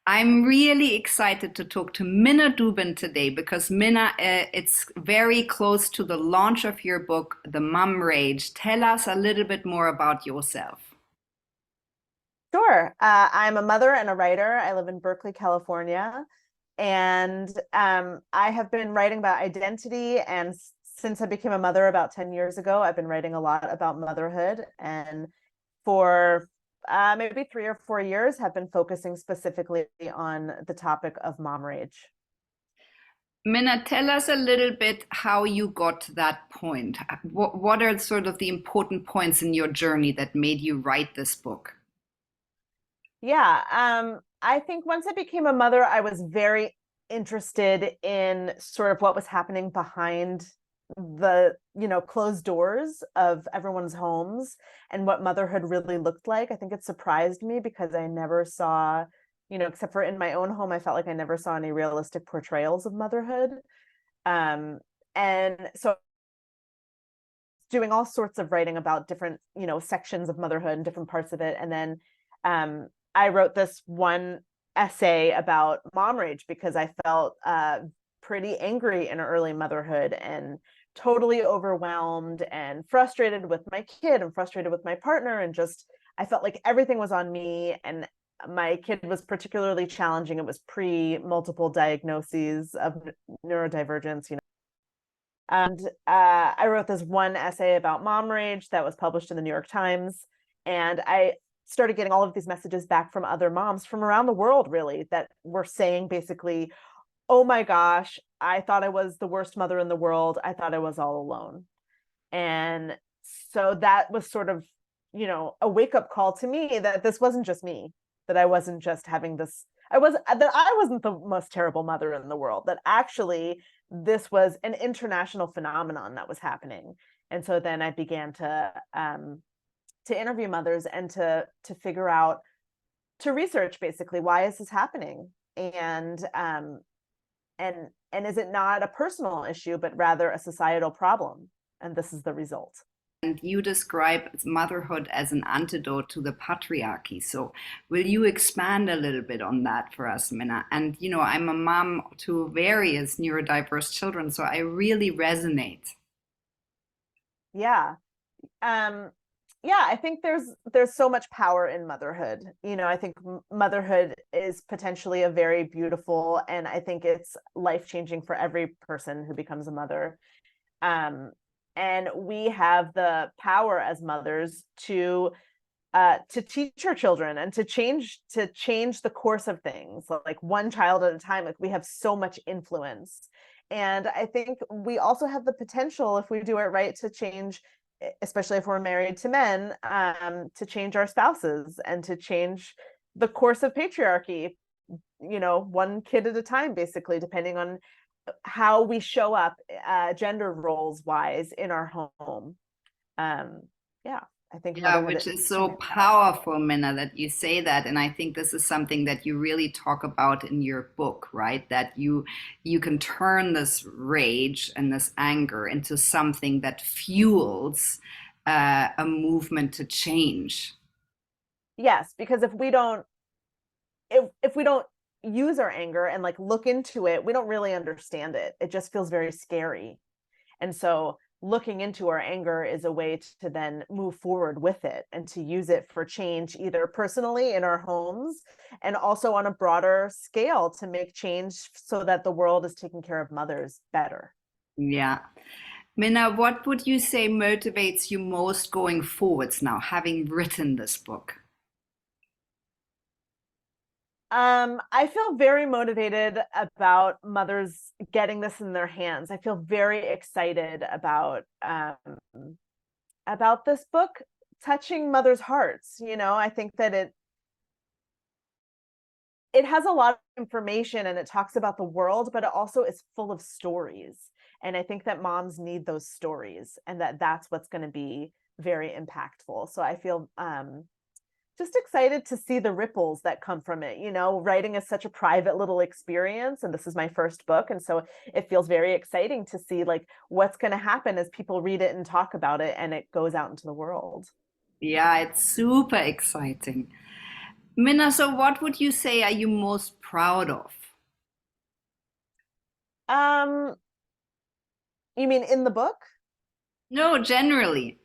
I'm really excited to talk to Minna Dubin today because Minna, it's very close to the launch of your book, The Mum Rage. Tell us a little bit more about yourself. Sure. I'm a mother and a writer. I live in Berkeley, California. And I have been writing about identity. And since I became a mother about 10 years ago, I've been writing a lot about motherhood. And for maybe 3 or 4 years, have been focusing specifically on the topic of mom rage. Minna, tell us a little bit how you got to that point. What are sort of the important points in your journey that made you write this book? Yeah, I think once I became a mother, I was very interested in sort of what was happening behind the, closed doors of everyone's homes and what motherhood really looked like. I think it surprised me because I never saw, except for in my own home, I felt like I never saw any realistic portrayals of motherhood. Um, and so doing all sorts of writing about different, sections of motherhood and different parts of it. And then I wrote this one essay about mom rage because I felt pretty angry in early motherhood and totally overwhelmed and frustrated with my kid and frustrated with my partner. And just, I felt like everything was on me. And my kid was particularly challenging. It was pre multiple diagnoses of neurodivergence, and I wrote this one essay about mom rage that was published in the New York Times. And I started getting all of these messages back from other moms from around the world, really, that were saying basically, oh my gosh, I thought I was the worst mother in the world. I thought I was all alone. And so that was sort of, a wake up call to me that this wasn't just me, that I wasn't just having this, that I wasn't the most terrible mother in the world, that actually this was an international phenomenon that was happening. And so then I began to interview mothers and to figure out, to research basically, why is this happening, and is it not a personal issue but rather a societal problem? And this is the result. And you describe motherhood as an antidote to the patriarchy. So, will you expand a little bit on that for us, Minna? And, I'm a mom to various neurodiverse children, so I really resonate. Yeah. um yeah, I think there's so much power in motherhood. I think motherhood is potentially a very beautiful, and I think it's life-changing for every person who becomes a mother. And we have the power as mothers to teach our children and to change the course of things, like one child at a time. Like, we have so much influence. And I think we also have the potential, if we do it right, to change, especially if we're married to men, to change our spouses and to change the course of patriarchy, one kid at a time, basically, depending on how we show up gender roles wise in our home. Yeah, I think Yeah, motherhood which is is so extremely powerful. powerful, Minna, that you say that. And I think this is something that you really talk about in your book, right? That you can turn this rage and this anger into something that fuels a movement to change. Yes, because if we don't use our anger and like look into it, we don't really understand it. It just feels very scary. And so looking into our anger is a way to then move forward with it and to use it for change, either personally in our homes and also on a broader scale, to make change so that the world is taking care of mothers better. Yeah. Minna, what would you say motivates you most going forwards now, having written this book? I feel very motivated about mothers getting this in their hands. I feel very excited about this book touching mothers' hearts. I think that it has a lot of information and it talks about the world, but it also is full of stories. And I think that moms need those stories, and that's what's going to be very impactful. So I feel just excited to see the ripples that come from it. Writing is such a private little experience, and this is my first book. And so it feels very exciting to see like what's going to happen as people read it and talk about it and it goes out into the world. Yeah, it's super exciting. Minna, so what would you say are you most proud of? Um, you mean in the book? No, generally.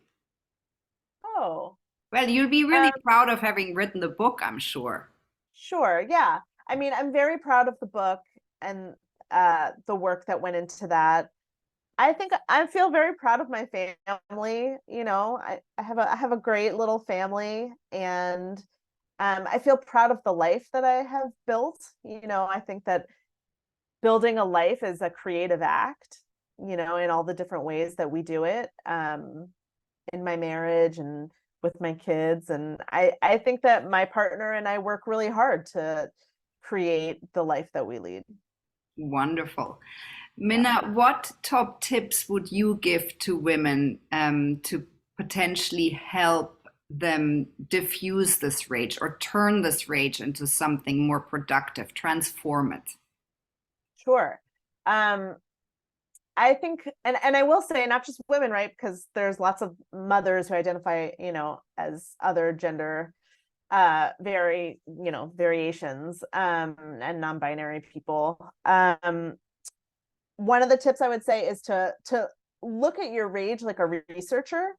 Oh, Well, you'll be um, really proud of having written the book, I'm sure. sure. Yeah. I mean, I'm very proud of the book and the work that went into that. I think I feel very proud of my family. I have a great little family, and I feel proud of the life that I have built. I think that building a life is a creative act, in all the different ways that we do it, in my marriage and with my kids. And I think that my partner and I work really hard to create the life that we lead. Wonderful. Yeah. Minna, what top tips would you give to women to potentially help them diffuse this rage or turn this rage into something more productive, transform it? Sure. Um, I think, and I will say, not just women, right? Because there's lots of mothers who identify, as other gender, variations, and non-binary people. One of the tips I would say is to look at your rage like a researcher,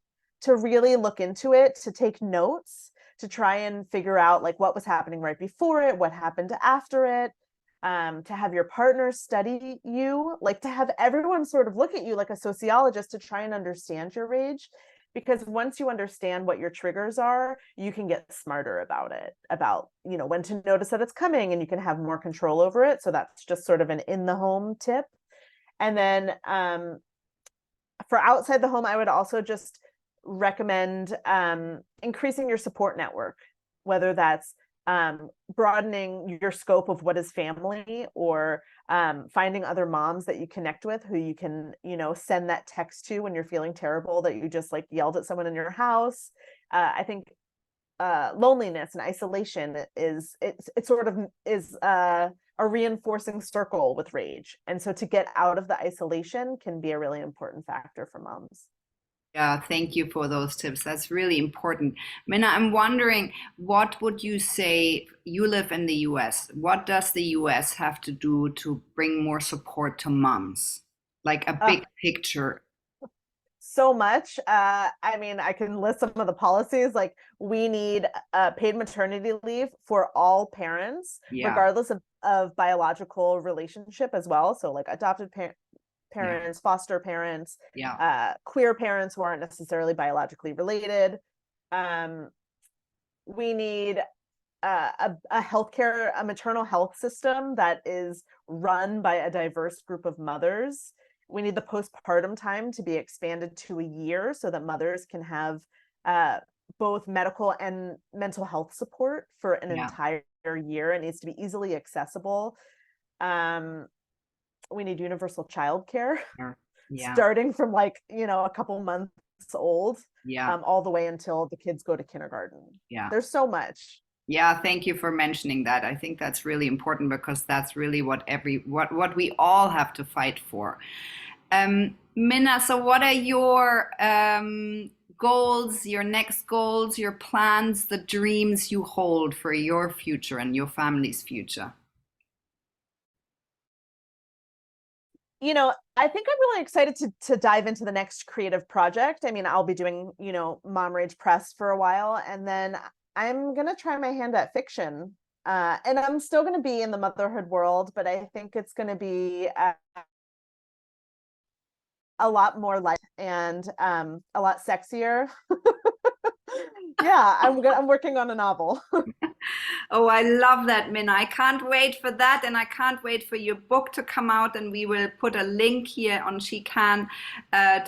to really look into it, to take notes, to try and figure out like what was happening right before it, what happened after it, to have your partner study you, like to have everyone sort of look at you like a sociologist to try and understand your rage. Because once you understand what your triggers are, you can get smarter about it, about, when to notice that it's coming, and you can have more control over it. So that's just sort of an in the home tip. And then for outside the home, I would also just recommend increasing your support network, whether that's broadening your scope of what is family, or finding other moms that you connect with who you can, send that text to when you're feeling terrible that you just like yelled at someone in your house. I think loneliness and isolation it sort of is a reinforcing circle with rage. And so to get out of the isolation can be a really important factor for moms. Yeah, thank you for those tips. That's really important. Minna, I'm wondering, what would you say? You live in the US. What does the US have to do to bring more support to moms? Like a Uh, big picture. so much. I mean, I can list some of the policies. Like, we need paid maternity leave for all parents, Yeah, regardless of biological relationship as well. So like adopted yeah, parents, foster parents, yeah, queer parents who aren't necessarily biologically related. Um, we need a healthcare, a maternal health system that is run by a diverse group of mothers. We need the postpartum time to be expanded to a year so that mothers can have uh, both medical and mental health support for an yeah, entire year. It needs to be easily accessible. Um, we need universal childcare, yeah, yeah, starting from like, a couple months old, yeah, all the way until the kids go to kindergarten. yeah. There's so much. Yeah, thank you for mentioning that. I think that's really important because that's really what we all have to fight for. Minna, so what are your goals, your next goals, your plans, the dreams you hold for your future and your family's future? I think I'm really excited to dive into the next creative project. I mean, I'll be doing, Mom Rage Press for a while, and then I'm gonna try my hand at fiction. And I'm still gonna be in the motherhood world, but I think it's gonna be a lot more light and a lot sexier. Yeah, I'm working on a novel. Oh, I love that, Minna. I can't wait for that, and I can't wait for your book to come out. And we will put a link here on She Can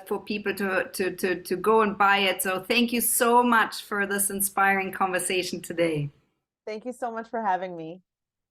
for people to go and buy it. So thank you so much for this inspiring conversation today. Thank you so much for having me.